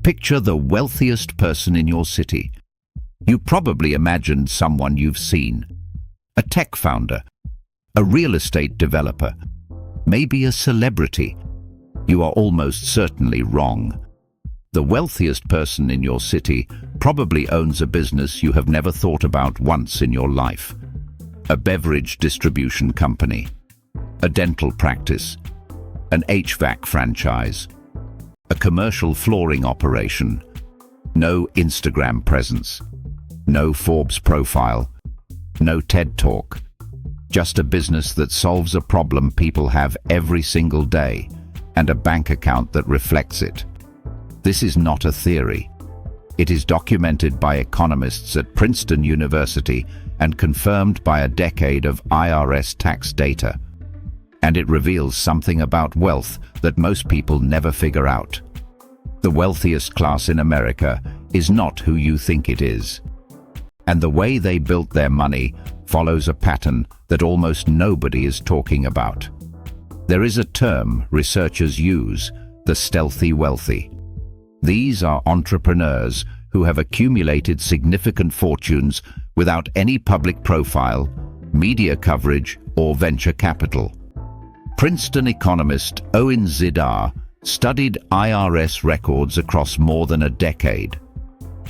Picture the wealthiest person in your city. You probably imagined someone you've seen. A tech founder, a real estate developer, maybe a celebrity. You are almost certainly wrong. The wealthiest person in your city probably owns a business you have never thought about once in your life. A beverage distribution company, a dental practice, an HVAC franchise, a commercial flooring operation, no Instagram presence, no Forbes profile, no TED Talk, just a business that solves a problem people have every single day and a bank account that reflects it. This is not a theory. It is documented by economists at Princeton University and confirmed by a decade of IRS tax data. And it reveals something about wealth that most people never figure out. The wealthiest class in America is not who you think it is. And the way they built their money follows a pattern that almost nobody is talking about. There is a term researchers use, the stealthy wealthy. These are entrepreneurs who have accumulated significant fortunes without any public profile, media coverage, or venture capital. Princeton economist Owen Zidar studied IRS records across more than a decade.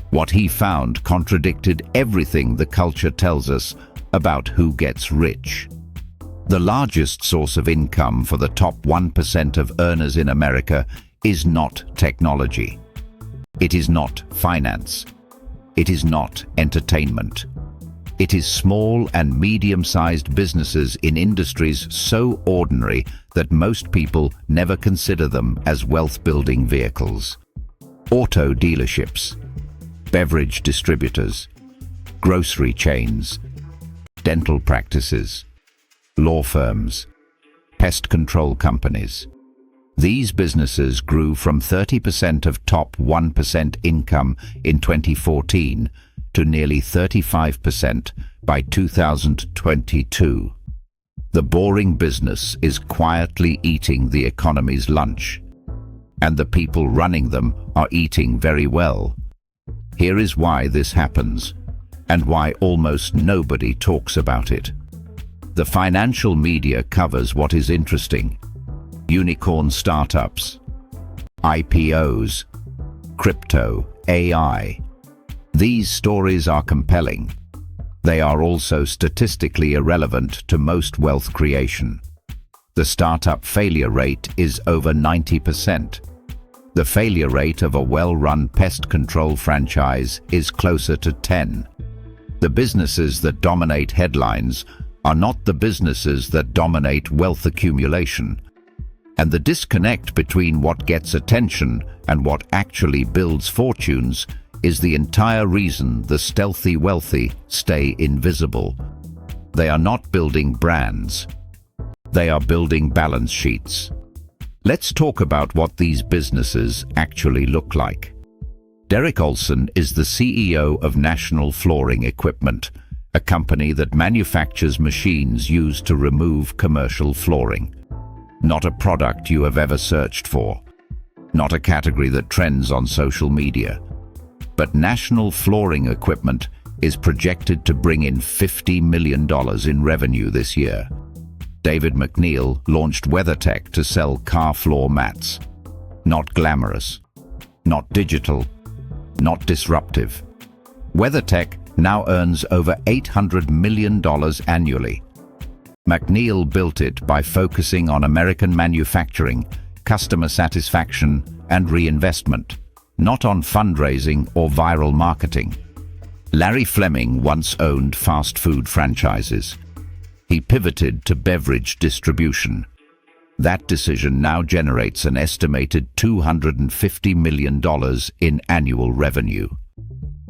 What he found contradicted everything the culture tells us about who gets rich. The largest source of income for the top 1% of earners in America is not technology. It is not finance. It is not entertainment. It is small and medium-sized businesses in industries so ordinary that most people never consider them as wealth-building vehicles. Auto dealerships, beverage distributors, grocery chains, dental practices, law firms, pest control companies. These businesses grew from 30% of top 1% income in 2014 to nearly 35% by 2022. The boring business is quietly eating the economy's lunch, and the people running them are eating very well. Here is why this happens, and why almost nobody talks about it. The financial media covers what is interesting: unicorn startups, IPOs, crypto, AI. These stories are compelling. They are also statistically irrelevant to most wealth creation. The startup failure rate is over 90%. The failure rate of a well-run pest control franchise is closer to 10. The businesses that dominate headlines are not the businesses that dominate wealth accumulation. And the disconnect between what gets attention and what actually builds fortunes is the entire reason the stealthy wealthy stay invisible. They are not building brands. They are building balance sheets. Let's talk about what these businesses actually look like. Derek Olson is the CEO of National Flooring Equipment, a company that manufactures machines used to remove commercial flooring. Not a product you have ever searched for. Not a category that trends on social media. But National Flooring Equipment is projected to bring in $50 million in revenue this year. David McNeil launched WeatherTech to sell car floor mats. Not glamorous, not digital, not disruptive. WeatherTech now earns over $800 million annually. McNeil built it by focusing on American manufacturing, customer satisfaction, and reinvestment, not on fundraising or viral marketing. Larry Fleming once owned fast food franchises. He pivoted to beverage distribution. That decision now generates an estimated $250 million in annual revenue.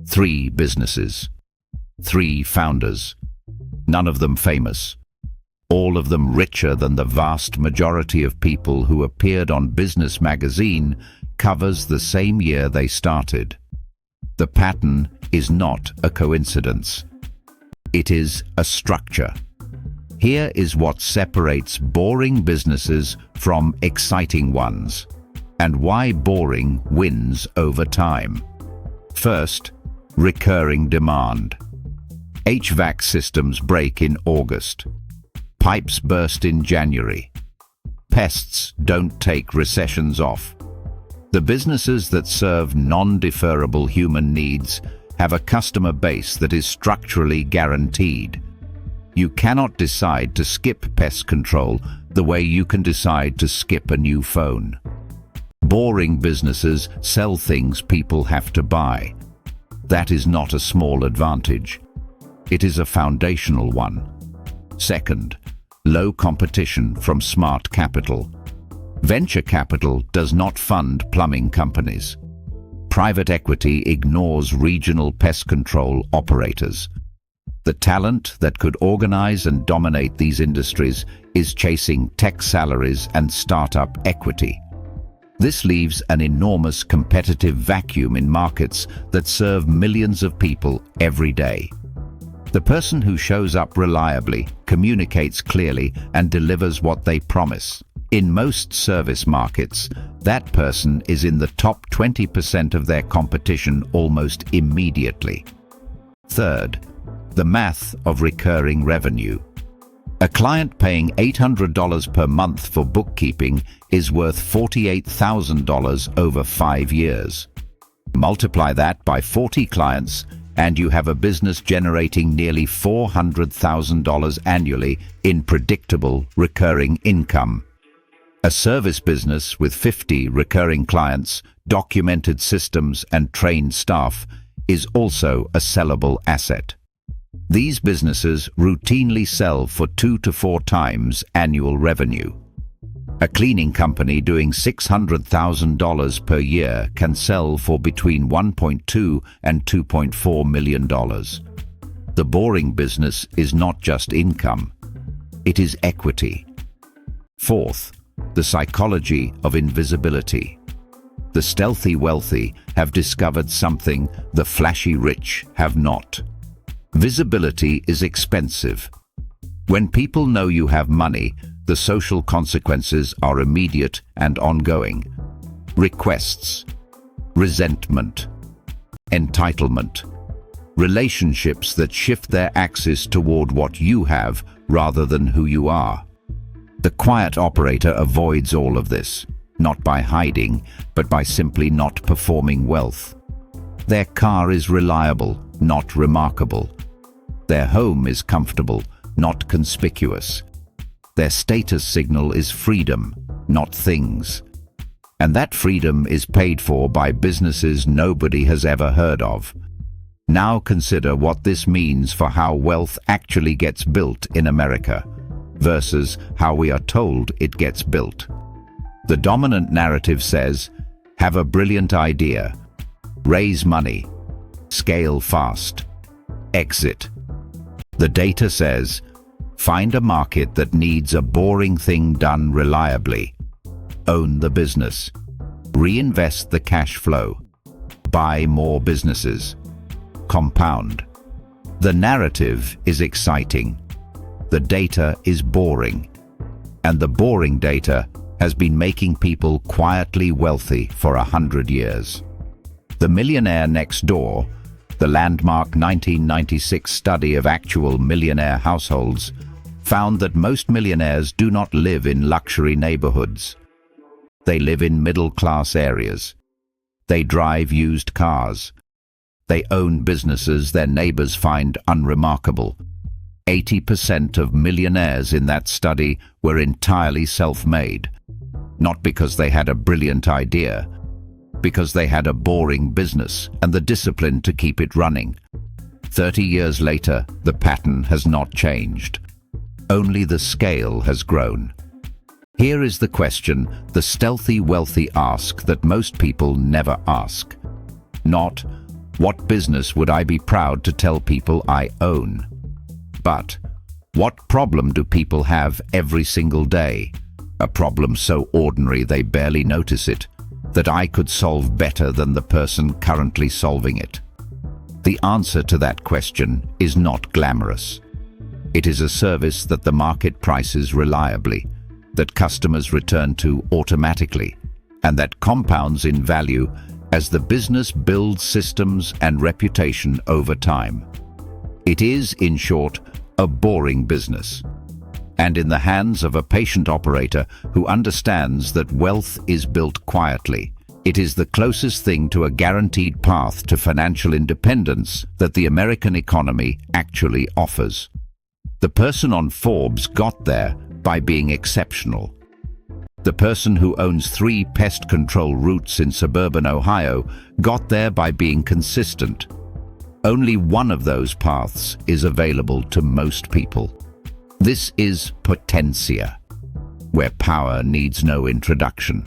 3 businesses. 3 founders. None of them famous. All of them richer than the vast majority of people who appeared on Business Magazine covers the same year they started. The pattern is not a coincidence. It is a structure. Here is what separates boring businesses from exciting ones. and why boring wins over time. First, recurring demand. HVAC systems break in August. Pipes burst in January. Pests don't take recessions off. The businesses that serve non-deferrable human needs have a customer base that is structurally guaranteed. You cannot decide to skip pest control the way you can decide to skip a new phone. Boring businesses sell things people have to buy. That is not a small advantage. It is a foundational one. Second, low competition from smart capital. Venture capital does not fund plumbing companies. Private equity ignores regional pest control operators. The talent that could organize and dominate these industries is chasing tech salaries and startup equity. This leaves an enormous competitive vacuum in markets that serve millions of people every day. The person who shows up reliably, communicates clearly, and delivers what they promise. In most service markets, that person is in the top 20% of their competition almost immediately. Third, the math of recurring revenue. A client paying $800 per month for bookkeeping is worth $48,000 over 5 years. Multiply that by 40 clients, and you have a business generating nearly $400,000 annually in predictable recurring income. A service business with 50 recurring clients, documented systems, and trained staff is also a sellable asset. These businesses routinely sell for 2 to 4 times annual revenue. A cleaning company doing $600,000 per year can sell for between $1.2 and $2.4 million. The boring business is not just income, it is equity. Fourth, the psychology of invisibility. The stealthy wealthy have discovered something the flashy rich have not. Visibility is expensive. When people know you have money, the social consequences are immediate and ongoing. Requests, resentment, entitlement, relationships that shift their axis toward what you have rather than who you are. The quiet operator avoids all of this, not by hiding, but by simply not performing wealth. Their car is reliable, not remarkable. Their home is comfortable, not conspicuous. Their status signal is freedom, not things. And that freedom is paid for by businesses nobody has ever heard of. Now consider what this means for how wealth actually gets built in America, versus how we are told it gets built. The dominant narrative says, have a brilliant idea, raise money, scale fast, exit. The data says, find a market that needs a boring thing done reliably. Own the business. Reinvest the cash flow. Buy more businesses. Compound. The narrative is exciting. The data is boring. And the boring data has been making people quietly wealthy for 100 years. The Millionaire Next Door, the landmark 1996 study of actual millionaire households, found that most millionaires do not live in luxury neighborhoods. They live in middle-class areas. They drive used cars. They own businesses their neighbors find unremarkable. 80% of millionaires in that study were entirely self-made, not because they had a brilliant idea, because they had a boring business and the discipline to keep it running. 30 years later, the pattern has not changed. Only the scale has grown. Here is the question the stealthy wealthy ask that most people never ask. Not, what business would I be proud to tell people I own? But, what problem do people have every single day? A problem so ordinary they barely notice it, that I could solve better than the person currently solving it. The answer to that question is not glamorous. It is a service that the market prices reliably, that customers return to automatically, and that compounds in value as the business builds systems and reputation over time. It is, in short, a boring business, and in the hands of a patient operator who understands that wealth is built quietly. It is the closest thing to a guaranteed path to financial independence that the American economy actually offers. The person on Forbes got there by being exceptional. The person who owns 3 pest control routes in suburban Ohio got there by being consistent. Only one of those paths is available to most people. This is potentia, where power needs no introduction.